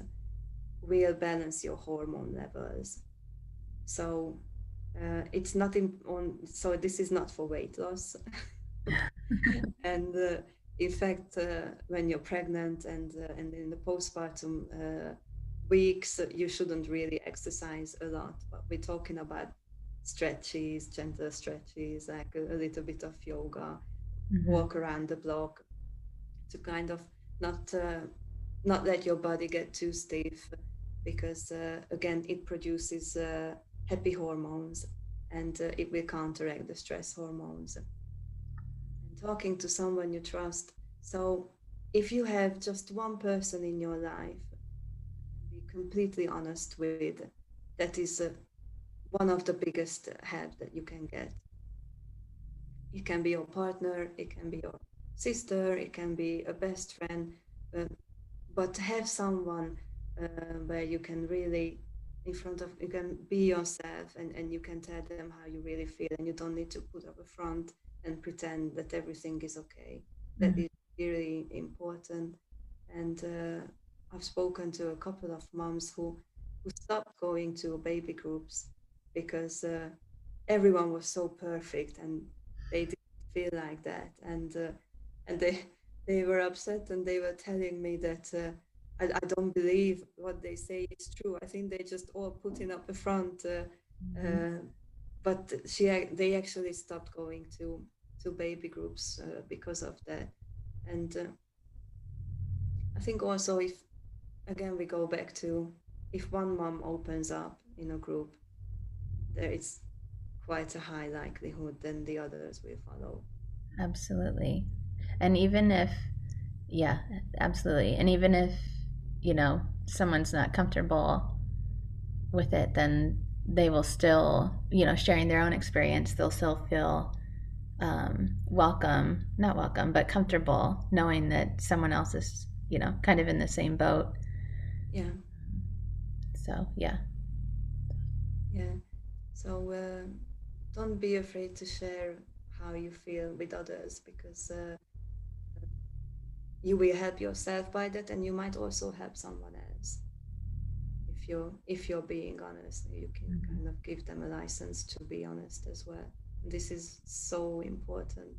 will balance your hormone levels. So it's not on. So this is not for weight loss, and in fact, when you're pregnant and in the postpartum weeks, you shouldn't really exercise a lot. But we're talking about stretches, gentle stretches, like a little bit of yoga, Mm-hmm. walk around the block to kind of not not let your body get too stiff, because again it produces happy hormones, and it will counteract the stress hormones. And talking to someone you trust. So if you have just one person in your life be completely honest with, that is one of the biggest help that you can get. It can be your partner, it can be your sister, it can be a best friend, uh, but have someone where you can really in front of, you can be yourself, and you can tell them how you really feel, and you don't need to put up a front and pretend that everything is okay. That Mm-hmm. is really important. And I've spoken to a couple of moms who stopped going to baby groups because everyone was so perfect, and they didn't feel like that. And they were upset, and they were telling me that I don't believe what they say is true. I think they just all putting up a front. Mm-hmm. Uh, but they actually stopped going to baby groups because of that. And I think also, if again we go back to, if one mom opens up in a group, there is quite a high likelihood then the others will follow. Absolutely. And even if, yeah, absolutely. And even if, someone's not comfortable with it, then they will still, sharing their own experience, they'll still feel welcome, not welcome, but comfortable knowing that someone else is, kind of in the same boat. Yeah, So, yeah. yeah. So don't be afraid to share how you feel with others, because you will help yourself by that, and you might also help someone else. If you're being honest, you can kind Mm-hmm. of give them a license to be honest as well. This is so important.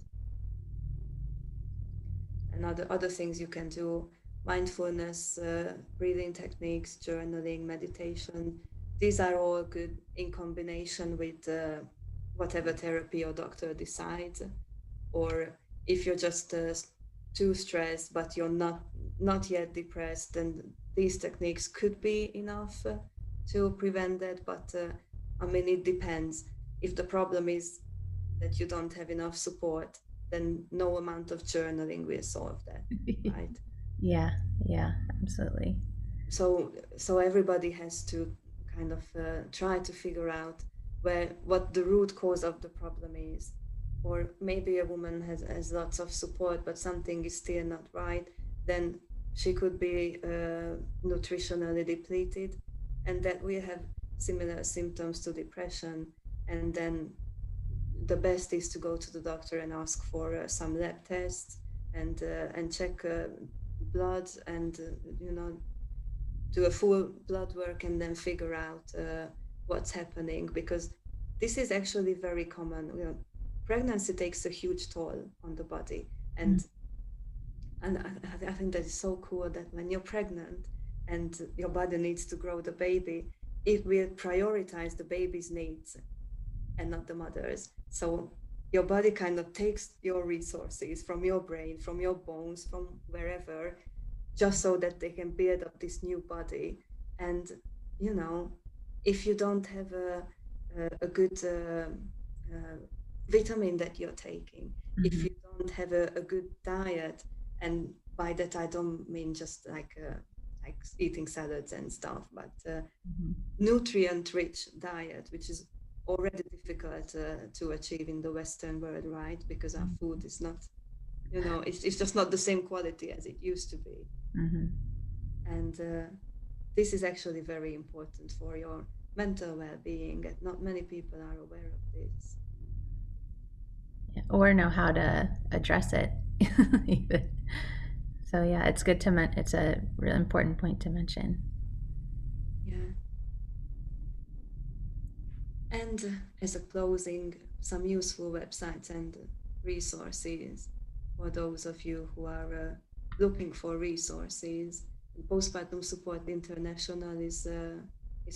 And other things you can do: mindfulness, breathing techniques, journaling, meditation. These are all good in combination with whatever therapy your doctor decides. Or if you're just too stressed but you're not yet depressed, then these techniques could be enough to prevent that. But I mean, it depends. If the problem is that you don't have enough support, then no amount of journaling will solve that, right? Yeah, yeah, absolutely. So everybody has to kind of try to figure out what the root cause of the problem is. Or maybe a woman has lots of support but something is still not right. Then she could be nutritionally depleted, and that we have similar symptoms to depression. And then the best is to go to the doctor and ask for some lab tests, and check blood, and do a full blood work, and then figure out what's happening, because this is actually very common. Pregnancy takes a huge toll on the body, and I think that is so cool that when you're pregnant and your body needs to grow the baby, it will prioritize the baby's needs and not the mother's. So your body kind of takes your resources from your brain, from your bones, from wherever, just so that they can build up this new body. And you know, if you don't have a good uh, vitamin that you're taking, if Mm-hmm. you don't have a good diet, and by that I don't mean just like eating salads and stuff, but Mm-hmm. nutrient rich diet, which is already difficult to achieve in the Western world, right? Because our food is not, it's just not the same quality as it used to be. Mm-hmm. And this is actually very important for your mental well-being, and not many people are aware of this. Or know how to address it, even. So yeah, it's good to it's a really important point to mention. Yeah. And as a closing, some useful websites and resources for those of you who are looking for resources. Postpartum Support International is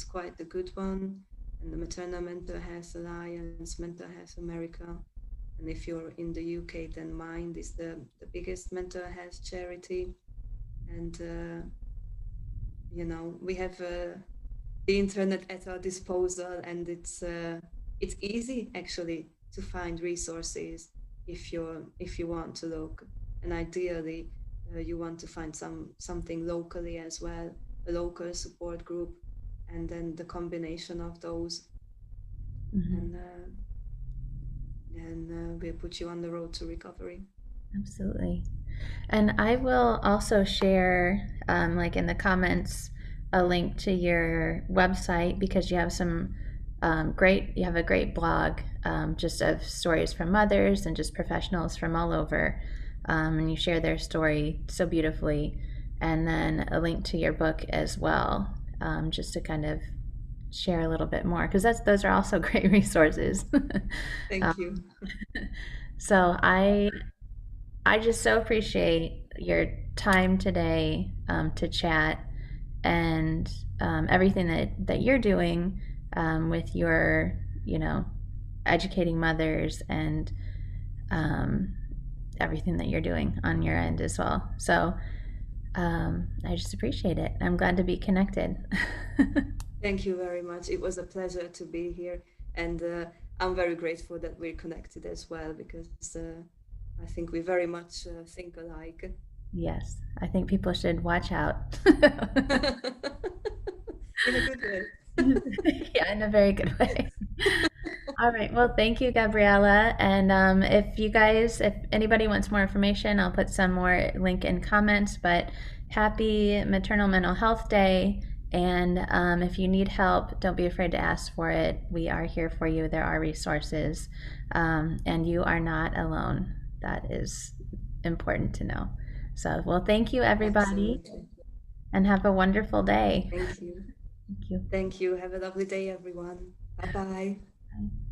quite a good one, and the Maternal Mental Health Alliance, Mental Health America. And if you're in the UK, then Mind is the biggest mental health charity. And we have the internet at our disposal, and it's easy actually to find resources if you want to look, and ideally you want to find something locally as well, a local support group, and then the combination of those, Hmm. and we'll put you on the road to recovery. Absolutely. And I will also share, like in the comments, a link to your website because you have some you have a great blog just of stories from mothers and just professionals from all over. And you share their story so beautifully. And then a link to your book as well, just to kind of share a little bit more because those are also great resources. Thank you. um, so I just so appreciate your time today to chat and everything that you're doing with your, educating mothers and um, everything that you're doing on your end as well. So I just appreciate it. I'm glad to be connected. Thank you very much. It was a pleasure to be here, and I'm very grateful that we're connected as well, because I think we very much think alike. Yes, I think people should watch out. In a good way. Yeah, in a very good way. All right. Well, thank you, Gabriella. And if anybody wants more information, I'll put some more link in comments. But happy Maternal Mental Health Day. And if you need help, don't be afraid to ask for it. We are here for you. There are resources. And you are not alone. That is important to know. So, well, thank you, everybody, Absolutely. and have a wonderful day. Thank you. Thank you. Thank you. Have a lovely day, everyone. Bye bye. Bye.